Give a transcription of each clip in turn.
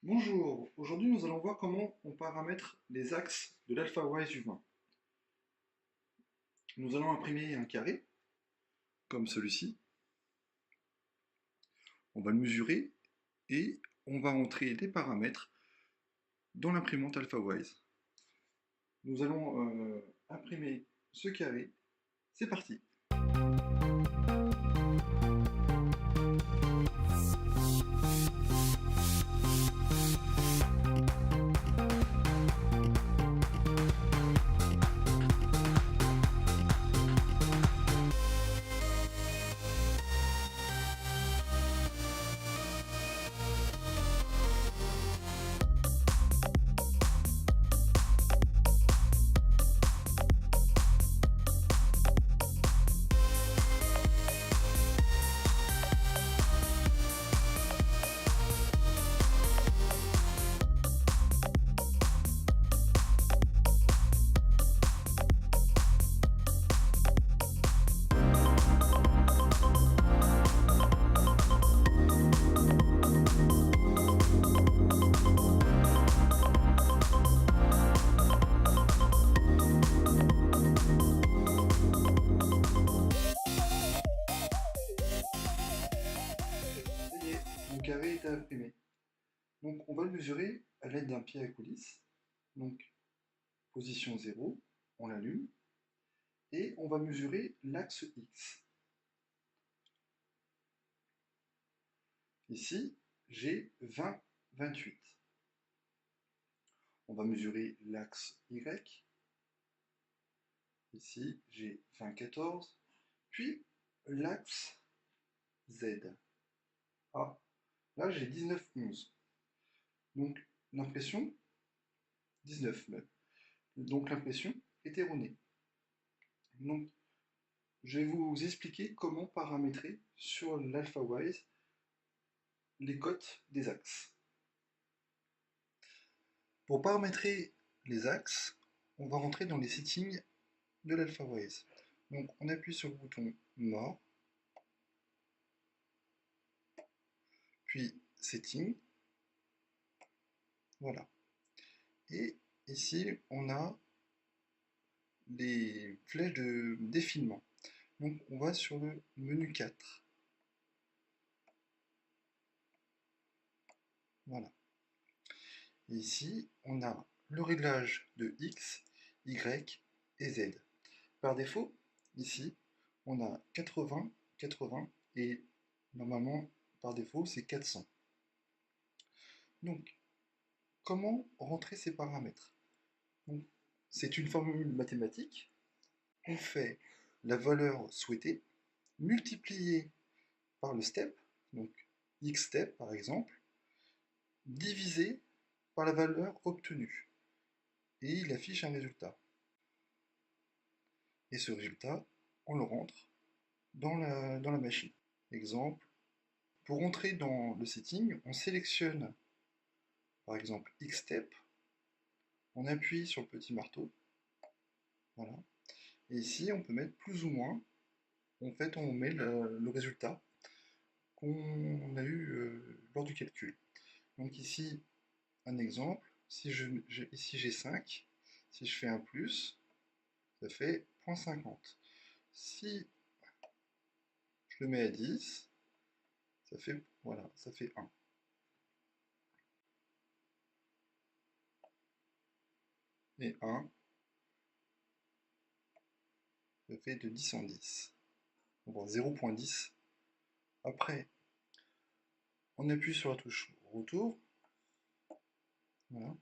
Bonjour, aujourd'hui nous allons voir comment on paramètre les axes de l'alpha-wise du vin. Nous allons imprimer un carré, comme celui-ci. On va le mesurer et on va entrer les paramètres dans l'imprimante AlphaWise. Nous allons imprimer ce carré. C'est parti! Ça y est, mon carré est imprimé. Donc on va le mesurer à l'aide d'un pied à coulisse. Donc position 0, on l'allume. Et on va mesurer l'axe X. Ici, j'ai 20, 28. On va mesurer l'axe Y. Ici, j'ai 20, 14. Puis l'axe Z. Ah, là j'ai 19, 11. Donc l'impression, 19 même. Donc l'impression est erronée. Donc je vais vous expliquer comment paramétrer sur l'AlphaWise les cotes des axes. Pour paramétrer les axes, on va rentrer dans les settings de l'AlphaWise. Donc on appuie sur le bouton More, puis Settings, voilà. Et ici on a les flèches de défilement. Donc on va sur le menu 4. Voilà. Et ici on a le réglage de X, Y et Z. Par défaut, ici, on a 80, 80 et normalement, par défaut, c'est 400. Donc, comment rentrer ces paramètres? C'est une formule mathématique. On fait la valeur souhaitée multipliée par le step, donc x step par exemple, divisé par la valeur obtenue. Et il affiche un résultat. Et ce résultat, on le rentre dans la machine. Exemple, pour entrer dans le setting, on sélectionne par exemple X-Step, on appuie sur le petit marteau, voilà, et ici on peut mettre plus ou moins, en fait on met le résultat qu'on a eu lors du calcul. Donc ici, un exemple, ici j'ai 5, si je fais un plus, ça fait 0,50. Si je le mets à 10, ça fait, voilà, ça fait 1. Et 1, ça fait de 10 en 10. Donc 0,10. Après, on appuie sur la touche retour. Voilà.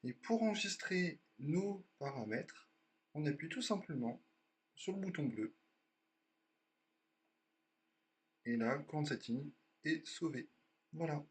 Et pour enregistrer nos paramètres, on appuie tout simplement sur le bouton bleu. Et là, Current Setting est sauvé. Voilà.